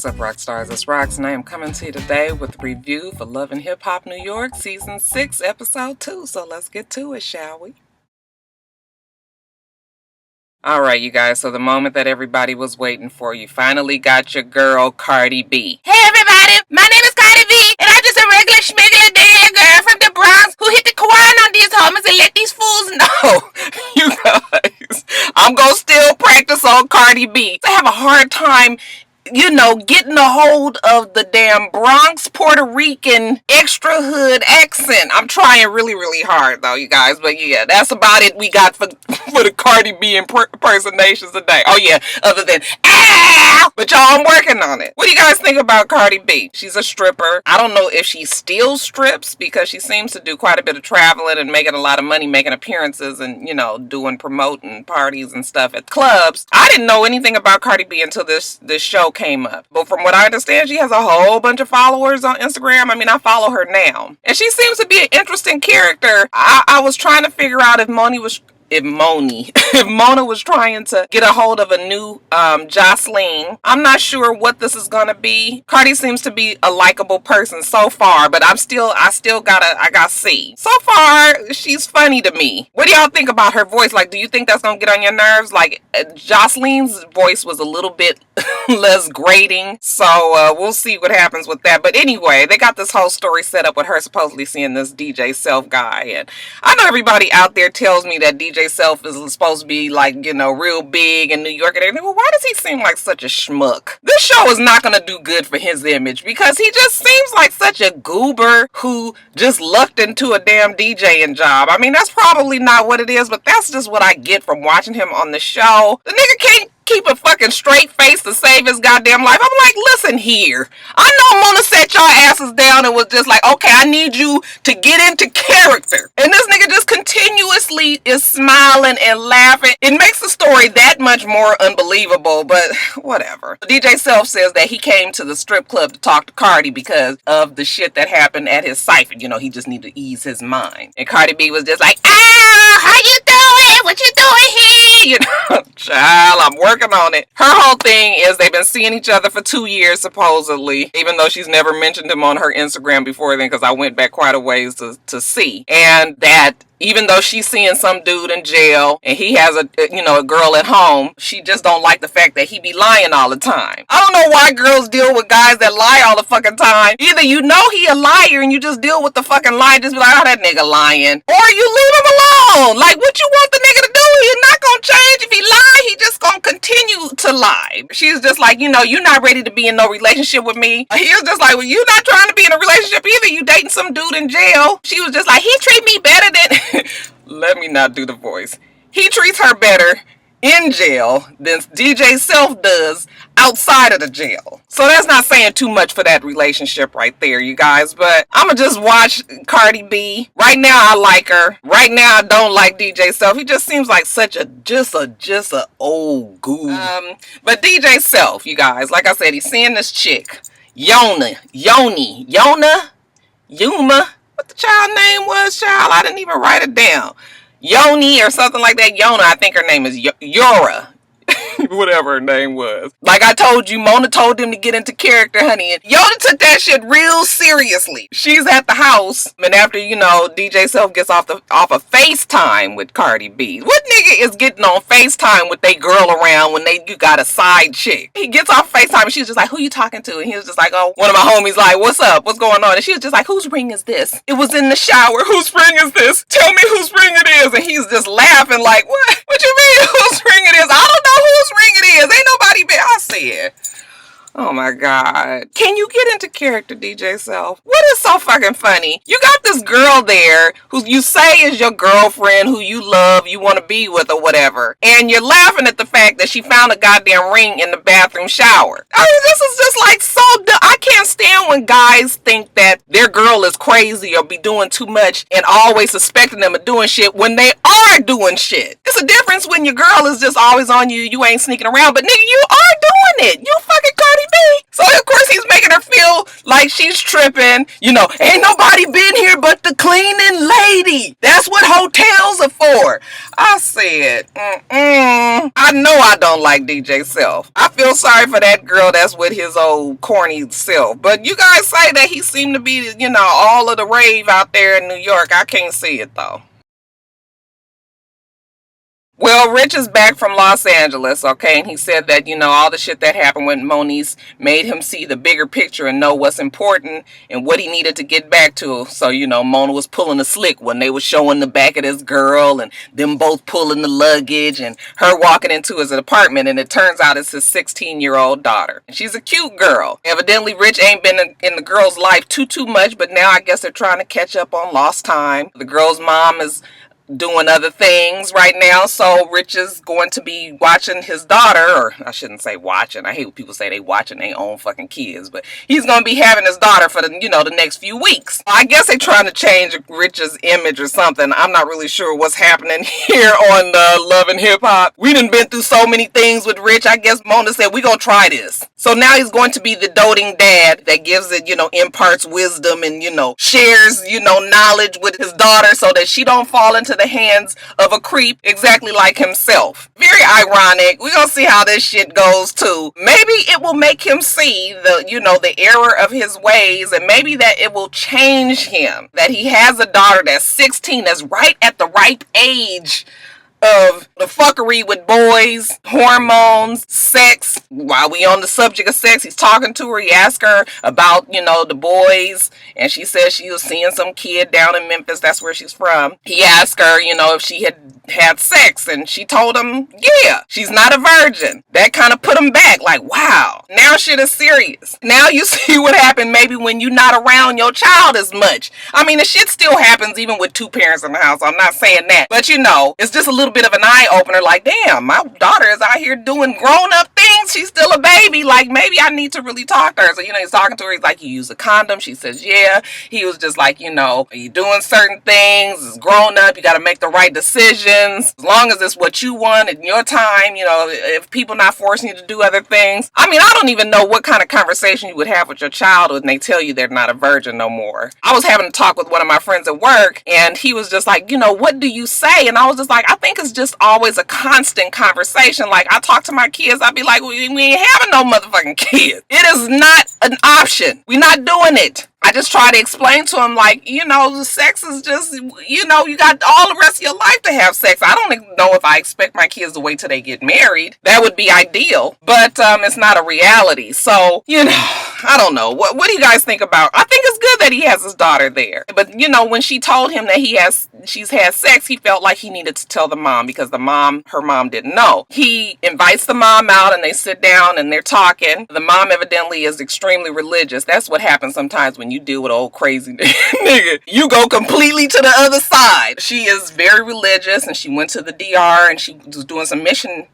What's up, Roxstars? It's Rox, and I am coming to you today with a review for Love and Hip Hop New York, Season 6, Episode 2. So let's get to it, shall we? Alright, you guys, so the moment that everybody was waiting for, you finally got your girl, Cardi B. Hey everybody, my name is Cardi B, and I'm just a regular schmiggler dead girl from the Bronx who hit the Quran on these homies and let these fools know. You guys, I'm gonna still practice on Cardi B. I have a hard time, getting a hold of the damn Bronx, Puerto Rican, extra hood accent. I'm trying really, really hard, though, you guys. But yeah, that's about it we got for the Cardi B impersonations today. Oh yeah, other than, ow! But y'all, I'm working on it. What do you guys think about Cardi B? She's a stripper. I don't know if she still strips because she seems to do quite a bit of traveling and making a lot of money, making appearances and, doing promoting parties and stuff at clubs. I didn't know anything about Cardi B until this show came up. But from what I understand, she has a whole bunch of followers on Instagram. I mean, I follow her now. And she seems to be an interesting character. I was trying to figure out if Mona was trying to get a hold of a new Jocelyn. I'm not sure what this is gonna be. Cardi seems to be a likable person so far, but I gotta see. So far, she's funny to me. What do y'all think about her voice? Like, do you think that's gonna get on your nerves? Like, Jocelyn's voice was a little bit less grating, so we'll see what happens with that. But anyway, they got this whole story set up with her supposedly seeing this DJ Self guy, and I know everybody out there tells me that DJ Self is supposed to be like, real big in New York and everything. Well, why does he seem like such a schmuck? This show is not going to do good for his image because he just seems like such a goober who just lucked into a damn DJing job. I mean, that's probably not what it is, but that's just what I get from watching him on the show. The nigga can't keep a fucking straight face to save his goddamn life. I'm like, listen here. I know Mona set y'all asses down and was just like, okay, I need you to get into character. And this nigga just continuously is smiling and laughing. It makes the story that much more unbelievable, but whatever. DJ Self says that he came to the strip club to talk to Cardi because of the shit that happened at his cipher. He just needed to ease his mind. And Cardi B was just like, how you doing? What you doing here? Child, I'm working on it. Her whole thing is they've been seeing each other for 2 years, supposedly, even though she's never mentioned him on her Instagram before then, because I went back quite a ways to see. And that even though she's seeing some dude in jail and he has a girl at home, she just don't like the fact that he be lying all the time. I don't know why girls deal with guys that lie all the fucking time. Either he a liar and you just deal with the fucking lie, just be like, oh, that nigga lying. Or you leave him alone. Like, what you want the nigga to do? He's not gonna change. If he lie, he just gonna continue to lie. She's just like, you're not ready to be in no relationship with me. He was just like, well, you're not trying to be in a relationship either. You dating some dude in jail. She was just like, he treat me better than... Let me not do the voice. He treats her better in jail than DJ Self does outside of the jail. So that's not saying too much for that relationship right there, you guys. But I'ma just watch Cardi B. Right now I like her. Right now I don't like DJ Self. He just seems like such a old goo. But DJ Self, you guys, like I said, he's seeing this chick, Yuma. What the child name was, child? I didn't even write it down. Yoni or something like that. Yona, I think her name is Yora. Whatever her name was. Like I told you, Mona told him to get into character, honey. And Yoda took that shit real seriously. She's at the house, and after, DJ Self gets off of FaceTime with Cardi B. What nigga is getting on FaceTime with they girl around when you got a side chick? He gets off FaceTime and she's just like, who you talking to? And he was just like, oh, one of my homies like, what's up? What's going on? And she was just like, whose ring is this? It was in the shower. Whose ring is this? Tell me whose ring it is. And he's just laughing like, what? What you mean whose ring it is? I don't know whose ring it is. Ain't nobody been. I said, oh my God. Can you get into character, DJ Self? What is so fucking funny? You got this girl there who you say is your girlfriend, who you love, you want to be with or whatever. And you're laughing at the fact that she found a goddamn ring in the bathroom shower. I mean, this is just like so dumb. I can't stand when guys think that their girl is crazy or be doing too much and always suspecting them of doing shit when they are doing shit. It's a difference when your girl is just always on you, you ain't sneaking around, but nigga, you are doing it. You fucking Cardi Cardi B. So of course he's making her feel like she's tripping. Ain't nobody been here but the cleaning lady. That's what hotels are for. I said, I know I don't like DJ Self. I feel sorry for that girl that's with his old corny self. But you guys say that he seemed to be, all of the rave out there in New York. I can't see it though. Well, Rich is back from Los Angeles, okay, and he said that, all the shit that happened with Moniece made him see the bigger picture and know what's important and what he needed to get back to. So, Mona was pulling the slick when they were showing the back of this girl and them both pulling the luggage and her walking into his apartment, and it turns out it's his 16-year-old daughter. And she's a cute girl. Evidently, Rich ain't been in the girl's life too much, but now I guess they're trying to catch up on lost time. The girl's mom is doing other things right now, so Rich is going to be watching his daughter, or I shouldn't say watching. I hate when people say they watching their own fucking kids, but he's going to be having his daughter for the next few weeks. I guess they're trying to change Rich's image or something. I'm not really sure what's happening here on Love and Hip Hop. We done been through so many things with Rich. I guess Mona said we're going to try this. So now he's going to be the doting dad that gives it, imparts wisdom and, shares, knowledge with his daughter so that she don't fall into the hands of a creep exactly like himself. Very ironic. We're gonna see how this shit goes too. Maybe it will make him see the error of his ways, and maybe that it will change him. That he has a daughter that's 16, that's right at the ripe age of the fuckery with boys, hormones, sex. While we on the subject of sex, he's talking to her. He asked her about, the boys, and she said she was seeing some kid down in Memphis. That's where she's from. He asked her, if she had sex, and she told him, yeah, she's not a virgin. That kind of put him back, like, wow, now shit is serious. Now you see what happened maybe when you're not around your child as much. I mean, the shit still happens even with two parents in the house. I'm not saying that, but it's just a little bit of an eye opener, like, damn, my daughter is out here doing grown-up things. She's still a baby. Like, maybe I need to really talk to her. So, he's talking to her. He's like, you use a condom? She says, yeah. He was just like, are you doing certain things? It's grown up. You got to make the right decisions. As long as it's what you want in your time, if people not forcing you to do other things. I mean, I don't even know what kind of conversation you would have with your child when they tell you they're not a virgin no more. I was having a talk with one of my friends at work, and he was just like, what do you say? And I was just like, I think it's just always a constant conversation. Like, I talk to my kids, I'd be like, we ain't having no motherfucking kids. It is not an option. We're not doing it. I just try to explain to him, like, the sex is just, you got all the rest of your life to have sex. I don't know if I expect my kids to wait till they get married. That would be ideal, but it's not a reality. So, I don't know. What do you guys think about? I think it's good that he has his daughter there. But, when she told him that she's had sex, he felt like he needed to tell the mom because her mom didn't know. He invites the mom out and they sit down and they're talking. The mom evidently is extremely religious. That's what happens sometimes when you deal with old crazy nigga. You go completely to the other side. She is very religious, and she went to the DR and she was doing some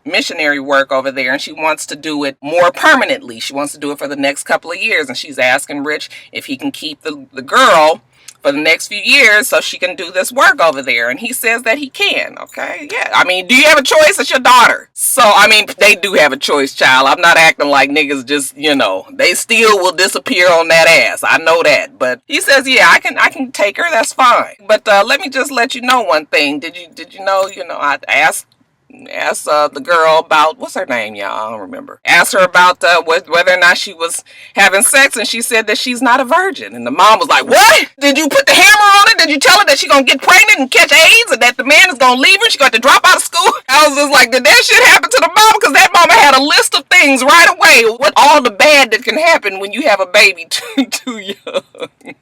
missionary work over there, and she wants to do it more permanently. She wants to do it for the next couple of years, and she's asking Rich if he can keep the girl for the next few years so she can do this work over there. And he says that he can. Okay, yeah. I mean, do you have a choice? It's your daughter. So, I mean, they do have a choice, child. I'm not acting like niggas just, they still will disappear on that ass. I know that. But he says, yeah, I can take her. That's fine. But let me just let you know one thing. Did you know, I asked the girl about, what's her name, y'all? I don't remember. Asked her about whether or not she was having sex, and she said that she's not a virgin. And the mom was like, what? Did you put the hammer on her? Did you tell her that she's gonna get pregnant and catch AIDS, and that the man is gonna leave her? She's going to drop out of school? I was just like, did that shit happen to the mama? Because that mama had a list of things right away. What all the bad that can happen when you have a baby too young.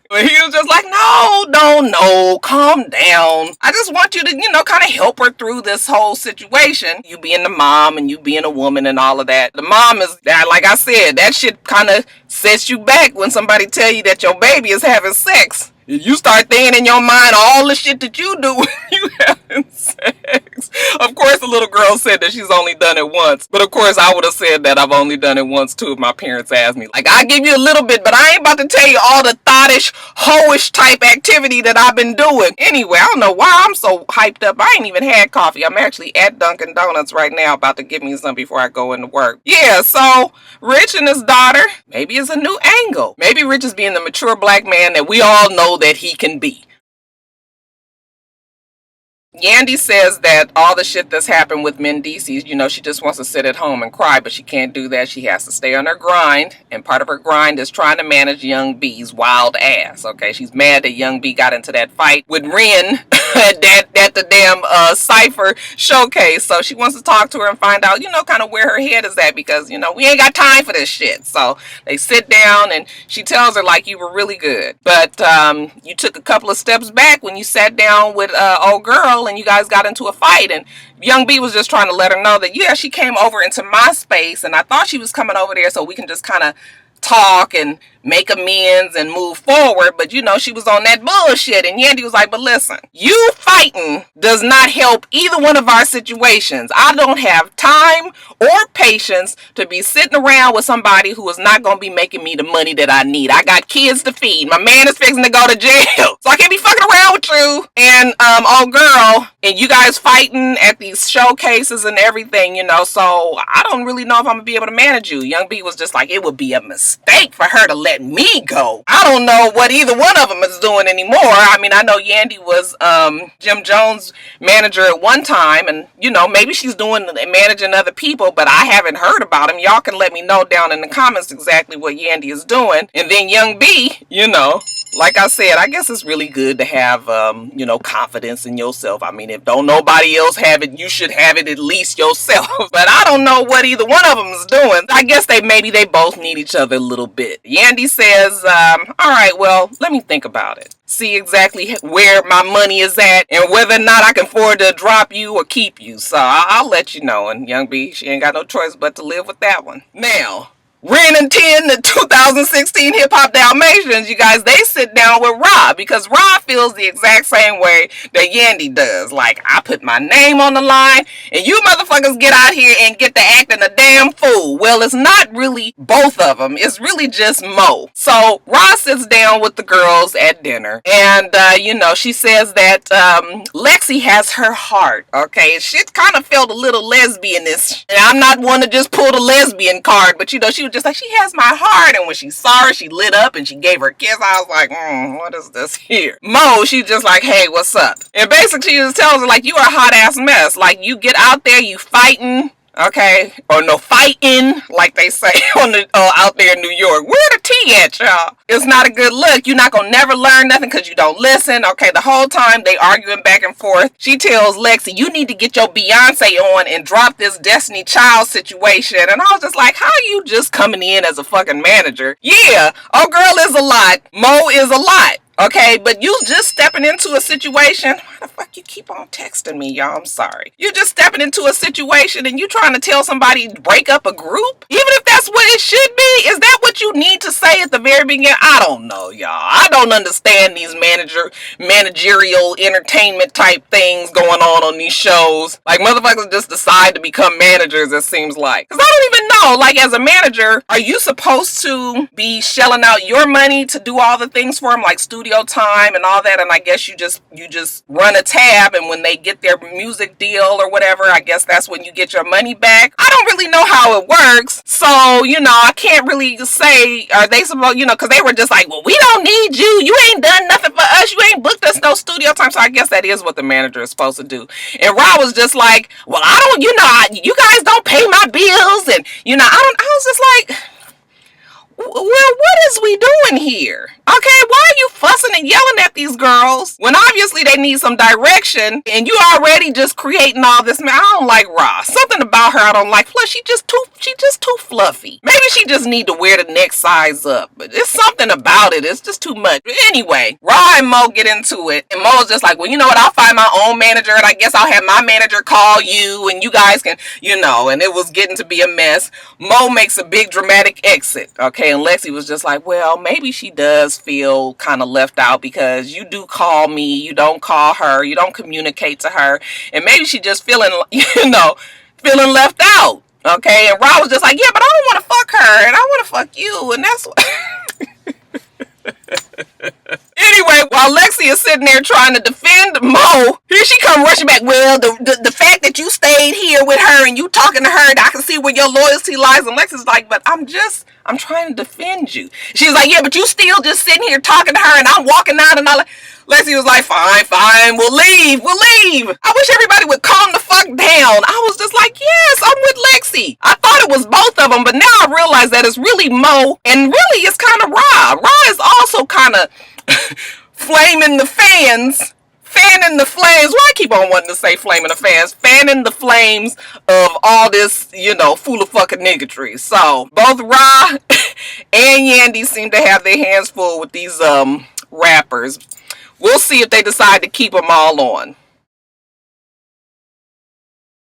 But he was just like, no, calm down. I just want you to, kind of help her through this whole situation. You being the mom and you being a woman and all of that. The mom is, like I said, that shit kind of sets you back when somebody tell you that your baby is having sex. You start thinking in your mind all the shit that you do when you having sex. Of course, the little girl said that she's only done it once. But of course, I would have said that I've only done it once too if my parents asked me. Like, I'll give you a little bit, but I ain't about to tell you all the thottish, hoish type activity that I've been doing. Anyway, I don't know why I'm so hyped up. I ain't even had coffee. I'm actually at Dunkin' Donuts right now about to get me some before I go into work. Yeah, so Rich and his daughter, maybe it's a new angle. Maybe Rich is being the mature black man that we all know that he can be. Yandy says that all the shit that's happened with Mendices, she just wants to sit at home and cry, but she can't do that. She has to stay on her grind, and part of her grind is trying to manage Young B's wild ass, okay? She's mad that Young B got into that fight with Ren at the damn Cypher showcase, so she wants to talk to her and find out, kind of where her head is at, because, we ain't got time for this shit. So they sit down, and she tells her, like, you were really good, but you took a couple of steps back when you sat down with old girl, and you guys got into a fight, and Young B was just trying to let her know that, yeah, she came over into my space, and I thought she was coming over there so we can just kind of talk and make amends and move forward, but she was on that bullshit. And Yandy was like, but listen, you fighting does not help either one of our situations. I don't have time or patience to be sitting around with somebody who is not going to be making me the money that I need. I got kids to feed. My man is fixing to go to jail, so I can't be fucking around with you and old girl, and you guys fighting at these showcases and everything, so I don't really know if I'm gonna be able to manage you. Young B was just like, it would be a mistake for her to let me go. I don't know what either one of them is doing anymore. I mean, I know Yandy was Jim Jones' manager at one time, and maybe she's doing managing other people, but I haven't heard about him. Y'all can let me know down in the comments exactly what Yandy is doing. And then Young B, like I said, I guess it's really good to have, confidence in yourself. I mean, if don't nobody else have it, you should have it at least yourself. But I don't know what either one of them is doing. I guess maybe they both need each other a little bit. Yandy says, all right, well, let me think about it. See exactly where my money is at and whether or not I can afford to drop you or keep you. So I'll let you know. And Young B, she ain't got no choice but to live with that one. Now, Ren and 10, the 2016 Hip Hop Dalmatians, you guys, they sit down with Rob because Rob feels the exact same way that Yandy does. Like, I put my name on the line and you motherfuckers get out here and get to acting a damn fool. Well, it's not really both of them. It's really just Mo. So Rob sits down with the girls at dinner and, she says that Lexi has her heart, okay? Shit kind of felt a little lesbianish. And I'm not one to just pull the lesbian card, but, she was just like, she has my heart. And when she saw her, she lit up and she gave her a kiss. I was like, what is this here? Mo, she just like, hey, what's up? And basically she just tells her, like, you are a hot ass mess. Like, you get out there, you fighting, okay? Or no, fighting, like they say on the out there in New York. Where the tea at, y'all? It's not a good look. You're not gonna never learn nothing because you don't listen. Okay, the whole time they arguing back and forth. She tells Lexi, you need to get your Beyonce on and drop this Destiny Child situation. And I was just like, how are you just coming in as a fucking manager? Yeah, oh girl is a lot. Mo is a lot. Okay, but you just stepping into a situation. Why the fuck you keep on texting me, y'all? I'm sorry. You just stepping into a situation and you trying to tell somebody to break up a group? Even if that's what it should be? Is that what you need to say at the very beginning? I don't know, y'all. I don't understand these managerial entertainment type things going on these shows. Like, motherfuckers just decide to become managers, it seems like. Because I don't even know, like, as a manager, are you supposed to be shelling out your money to do all the things for them, like studio time and all that? And I guess you just run a tab, and when they get their music deal or whatever, I guess that's when you get your money back. I don't really know how it works, so I can't really say, are they supposed, because they were just like, well, we don't need you ain't done nothing for us, you ain't booked us no studio time. So I guess that is what the manager is supposed to do. And Rob was just like, well, I don't, you guys don't pay my bills, and I was just like, well, what is we doing here? Okay, why are you fussing and yelling at these girls when obviously they need some direction and you already just creating all this? Man, I don't like Ross. Something about her I don't like. Plus, she just too fluffy. Maybe she just need to wear the next size up. But it's something about it. It's just too much. But anyway, Ra and Mo get into it, and Mo's just like, well, you know what? I'll find my own manager, and I guess I'll have my manager call you, and you guys can, and it was getting to be a mess. Mo makes a big dramatic exit. Okay. Okay, and Lexi was just like, well, maybe she does feel kind of left out because you do call me, you don't call her, you don't communicate to her, and maybe she just feeling, feeling left out. Okay, and Rob was just like, yeah, but I don't want to fuck her, and I want to fuck you, and that's what. Anyway, while Lexi is sitting there trying to defend Mo, here she come rushing back. Well, the fact that you stayed here with her and you talking to her, I can see where your loyalty lies. And Lexi's like, but I'm trying to defend you. She's like, yeah, but you still just sitting here talking to her and I'm walking out and all that. Lexi was like, fine, we'll leave. I wish everybody would calm the fuck down. I was just like, yes, I'm with Lexi. I thought it was both of them, but now I realize that it's really Mo, and really it's kind of Ra. Ra is also kind of fanning the flames. Why I keep on wanting to say flaming the fans? Fanning the flames of all this, fool of fucking niggatry. So both Ra and Yandy seem to have their hands full with these rappers. We'll see if they decide to keep them all on.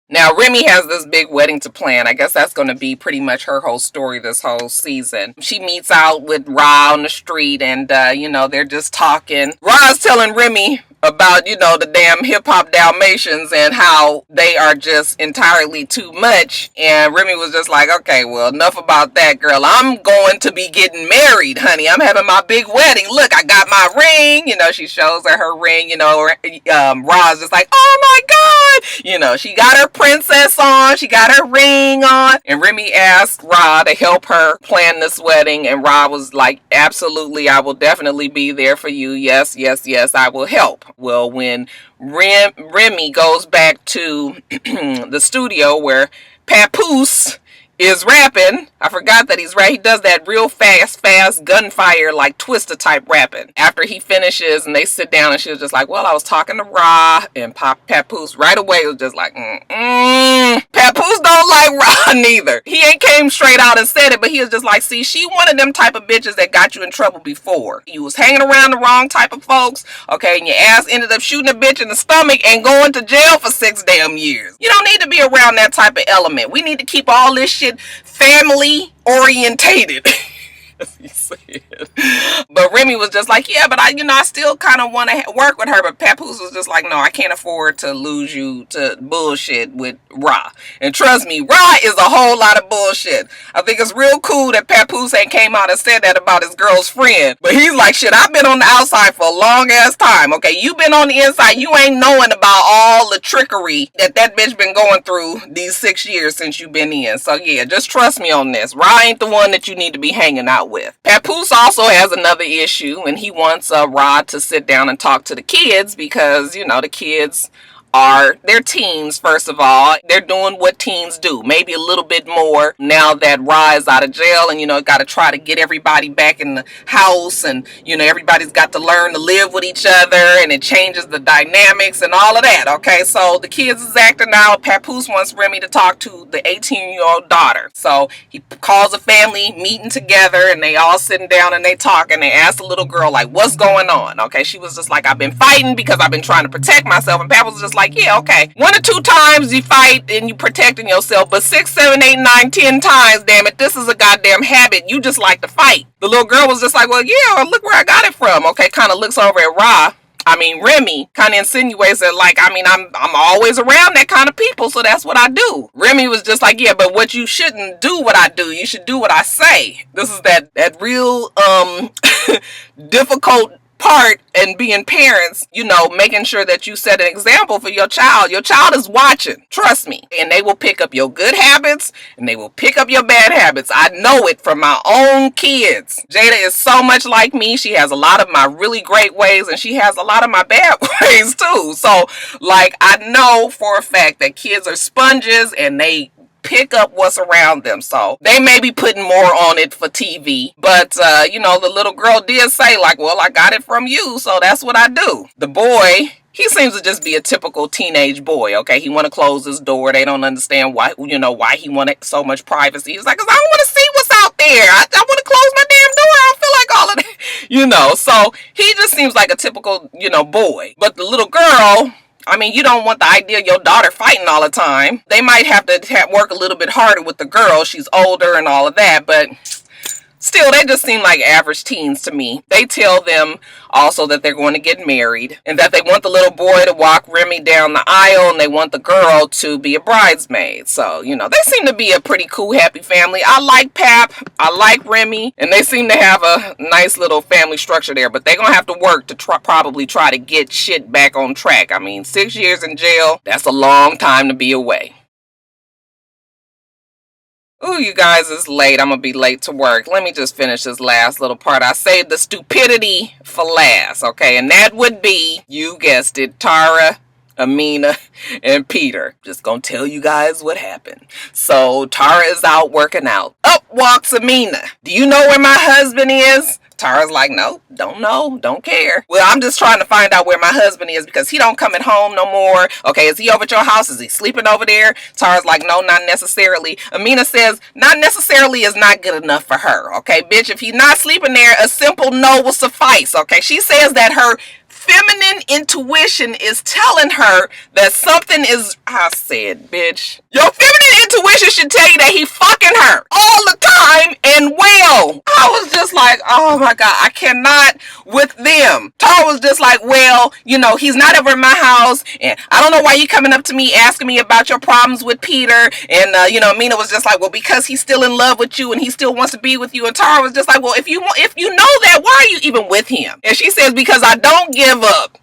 Now, Remy has this big wedding to plan. I guess that's going to be pretty much her whole story this whole season. She meets out with Ra on the street and, they're just talking. Ra's telling Remy about, the damn hip-hop Dalmatians and how they are just entirely too much. And Remy was just like, okay, well, enough about that, girl. I'm going to be getting married, honey. I'm having my big wedding. Look, I got my ring. She shows her ring. Ra's just like, oh my God. She got her princess on. She got her ring on. And Remy asked Ra to help her plan this wedding. And Ra was like, absolutely, I will definitely be there for you. Yes, I will help. Well, when Remy goes back to the studio where Papoose is rapping, I forgot that he's right. He does that real fast gunfire, like Twister type rapping. After he finishes and they sit down and she was just like, well, I was talking to Ra, and Papoose right away was just like, Papoose don't like Ra neither. He ain't came straight out and said it, but he was just like, see, she one of them type of bitches that got you in trouble before. You was hanging around the wrong type of folks, okay, and your ass ended up shooting a bitch in the stomach and going to jail for 6 damn years. You don't need to be around that type of element. We need to keep all this shit family orientated. He said. But Remy was just like, yeah, but I still kind of want to work with her. But Papoose was just like, no, I can't afford to lose you to bullshit with Ra. And trust me, Ra is a whole lot of bullshit. I think it's real cool that Papoose ain't came out and said that about his girl's friend. But he's like, shit, I've been on the outside for a long ass time. Okay, you been on the inside. You ain't knowing about all the trickery that bitch been going through these 6 years since you been in. So yeah, just trust me on this. Ra ain't the one that you need to be hanging out with. Papoose also has another issue, and he wants Rod to sit down and talk to the kids because, the kids they're teens, first of all. They're doing what teens do, maybe a little bit more now that Ra is out of jail and, got to try to get everybody back in the house and, everybody's got to learn to live with each other and it changes the dynamics and all of that, okay? So the kids is acting out. Papoose wants Remy to talk to the 18-year-old daughter. So he calls a family meeting together and they all sitting down and they talk and they ask the little girl, like, what's going on? Okay, she was just like, I've been fighting because I've been trying to protect myself. And Papoose was just like, yeah, okay. 1 or 2 times you fight and you protecting yourself, but 6, 7, 8, 9, 10 times, damn it, this is a goddamn habit. You just like to fight. The little girl was just like, well, yeah, look where I got it from. Okay, kind of looks over at Remy kind of insinuates that, like, I'm always around that kind of people, so that's what I do. Remy was just like, yeah, but what you shouldn't do what I do. You should do what I say. This is that real difficult part in being parents, making sure that you set an example for your child. Your child is watching, trust me, and they will pick up your good habits and they will pick up your bad habits. I know it from my own kids. Jada is so much like me. She has a lot of my really great ways and she has a lot of my bad ways too. So, like, I know for a fact that kids are sponges and they pick up what's around them. So they may be putting more on it for TV, but the little girl did say, like, well, I got it from you, so that's what I do. The boy, he seems to just be a typical teenage boy, okay? He want to close his door. They don't understand why he wanted so much privacy. He's like, 'cause I don't want to see what's out there. I want to close my damn door. I don't feel like all of that, So he just seems like a typical, boy. But the little girl, you don't want the idea of your daughter fighting all the time. They might have to work a little bit harder with the girl. She's older and all of that, but Still, they just seem like average teens to me. They tell them also that they're going to get married and that they want the little boy to walk Remy down the aisle and they want the girl to be a bridesmaid. So, you know, they seem to be a pretty cool, happy family. I like Pap. I like Remy. And they seem to have a nice little family structure there. But they're going to have to work to probably try to get shit back on track. I mean, 6 years in jail, that's a long time to be away. Ooh, you guys, it's late. I'm gonna be late to work. Let me just finish this last little part. I saved the stupidity for last, okay? And that would be, you guessed it, Tara, Amina, and Peter. Just gonna tell you guys what happened. So, Tara is out working out. Up walks Amina. Do you know where my husband is? Tara's like, no, don't know, don't care. Well, I'm just trying to find out where my husband is because he don't come at home no more. Okay, is he over at your house? Is he sleeping over there? Tara's like, no, not necessarily. Amina says, not necessarily is not good enough for her. Okay, bitch, if he's not sleeping there, a simple no will suffice. Okay, she says that her feminine intuition is telling her that something is, I said, bitch. Your feminine intuition should tell you that he fucking her all the time and well. I was just like, oh my God, I cannot with them. Tara was just like, well, you know, he's not over at my house and I don't know why you coming up to me asking me about your problems with Peter. And, you know, Amina was just like, well, because he's still in love with you and he still wants to be with you. And Tara was just like, well, if you know that, why are you even with him? And she says, because I don't give up.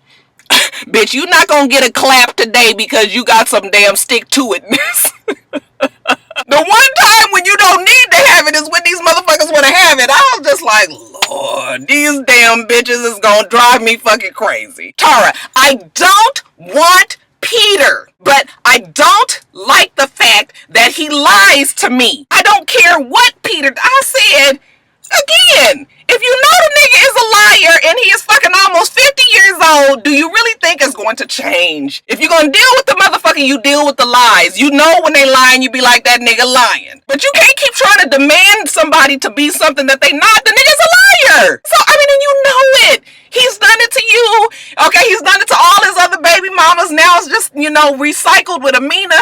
Bitch, you not gonna get a clap today because you got some damn stick to itness. The one time when you don't need to have it is when these motherfuckers want to have it. I was just like, Lord, these damn bitches is gonna drive me fucking crazy. Tara, I don't want Peter, but I don't like the fact that he lies to me. I don't care what Peter, I said, again, if you know the nigga is a liar and he is fucking almost 50 years old, do you really think it's going to change? If you're going to deal with the motherfucker, you deal with the lies. You know when they lying, you be like, that nigga lying. But you can't keep trying to demand somebody to be something that they not. The nigga's a liar. So, I mean, and you know it. He's done it to you. Okay, he's done it to all his other baby mamas. Now it's just, you know, recycled with Amina.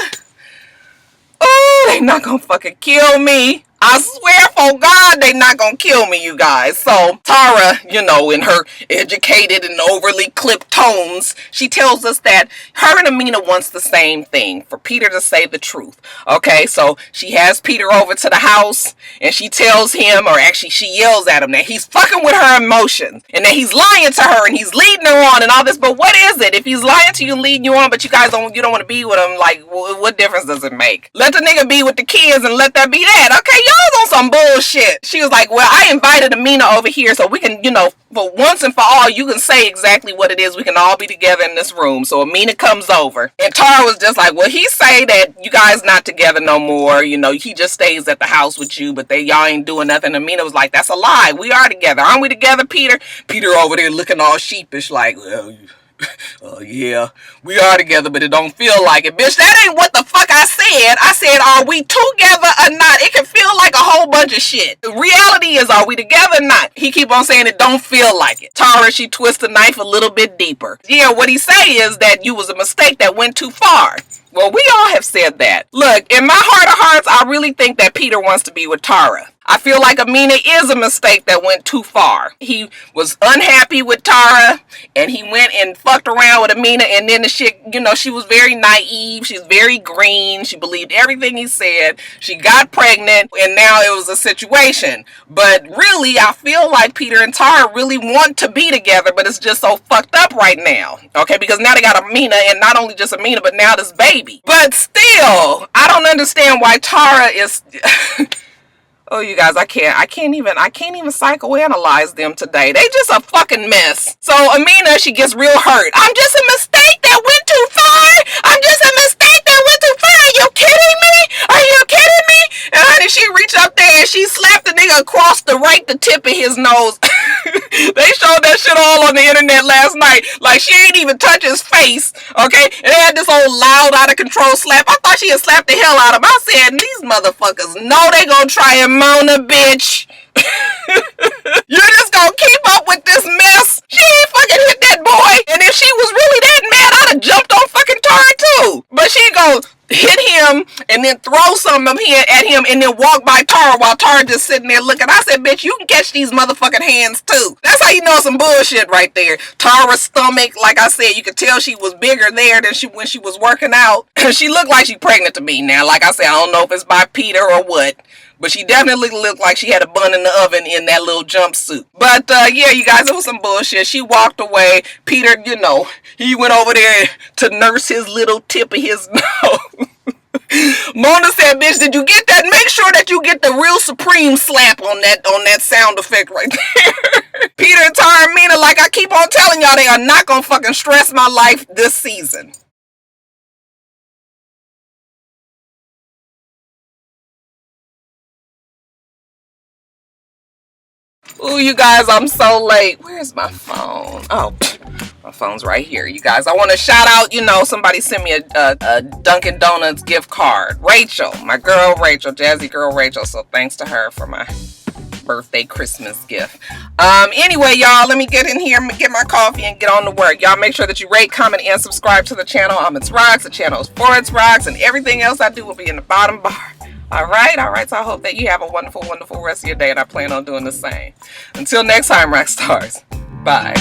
Oh, they not gonna fucking kill me. I swear for God, they not gonna kill me, you guys. So, Tara, you know, in her educated and overly clipped tones, she tells us that her and Amina wants the same thing, for Peter to say the truth. Okay, so she has Peter over to the house, and she tells him, or actually she yells at him, that he's fucking with her emotions, and that he's lying to her, and he's leading her on, and all this. But what is it? If he's lying to you and leading you on, but you don't want to be with him, like, what difference does it make? Let the nigga be with the kids, and let that be that. Okay, y'all on some bullshit. She was like, well, I invited Amina over here so we can, you know, for once and for all, you can say exactly what it is. We can all be together in this room. So Amina comes over, and Tara was just like, well, he say that you guys not together no more. You know, he just stays at the house with you, but y'all ain't doing nothing. Amina was like, that's a lie. We are together. Aren't we together, Peter? Peter over there looking all sheepish like, well, yeah, we are together, but it don't feel like it. Bitch, that ain't what the fuck I said. I said, are we together or not? It can feel like a whole bunch of shit. The reality is, are we together or not? He keep on saying it don't feel like it. Tara, she twists the knife a little bit deeper. Yeah, what he say is that you was a mistake that went too far. Well, we all have said that. Look, in my heart of hearts, I really think that Peter wants to be with Tara. I feel like Amina is a mistake that went too far. He was unhappy with Tara, and he went and fucked around with Amina, and then the shit, you know, she was very naive. She's very green. She believed everything he said. She got pregnant, and now it was a situation. But really, I feel like Peter and Tara really want to be together, but it's just so fucked up right now. Okay, because now they got Amina, and not only just Amina, but now this baby. But still, I don't understand why Tara is... Oh, you guys, I can't even psychoanalyze them today. They just a fucking mess. So Amina, she gets real hurt. I'm just a mistake that went too far. I'm just a mistake that went too far. Are you kidding me? Are you kidding me? And honey, she reached up there and she slapped the nigga across the tip of his nose. They showed that shit all on the internet last night. Like, she ain't even touch his face, okay? And they had this old loud, out of control slap. I thought she had slapped the hell out of him. I said, these motherfuckers know they gonna try and Mona, bitch. You're just gonna keep up with this mess? She ain't fucking hit that boy. And if she was really that mad, I'd have jumped on fucking Tara too. But she goes, hit him and then throw some of him at him and then walk by Tara while Tara just sitting there looking. I said, bitch, you can catch these motherfucking hands too. That's how you know some bullshit right there. Tara's stomach, like I said, you could tell she was bigger there than when she was working out. She looked like she pregnant to me now. Like I said, I don't know if it's by Peter or what. But she definitely looked like she had a bun in the oven in that little jumpsuit. But yeah, you guys, it was some bullshit. She walked away. Peter, you know, he went over there to nurse his little tip of his nose. Mona said, bitch, did you get that? Make sure that you get the real supreme slap on that sound effect right there. Peter and Tara and Amina, like I keep on telling y'all, they are not gonna fucking stress my life this season. Ooh, you guys, I'm so late. Where's my phone? Oh, my phone's right here. You guys, I want to shout out, you know, somebody sent me a Dunkin' Donuts gift card. Rachel, my girl Rachel, jazzy girl Rachel. So thanks to her for my birthday Christmas gift. Anyway, y'all, let me get in here, get my coffee and get on to work. Y'all make sure that you rate, comment, and subscribe to the channel. I'm itsrox. The channel is for itsrox, and everything else I do will be in the bottom bar. All right. So I hope that you have a wonderful, wonderful rest of your day, and I plan on doing the same. Until next time, Roxstars. Bye.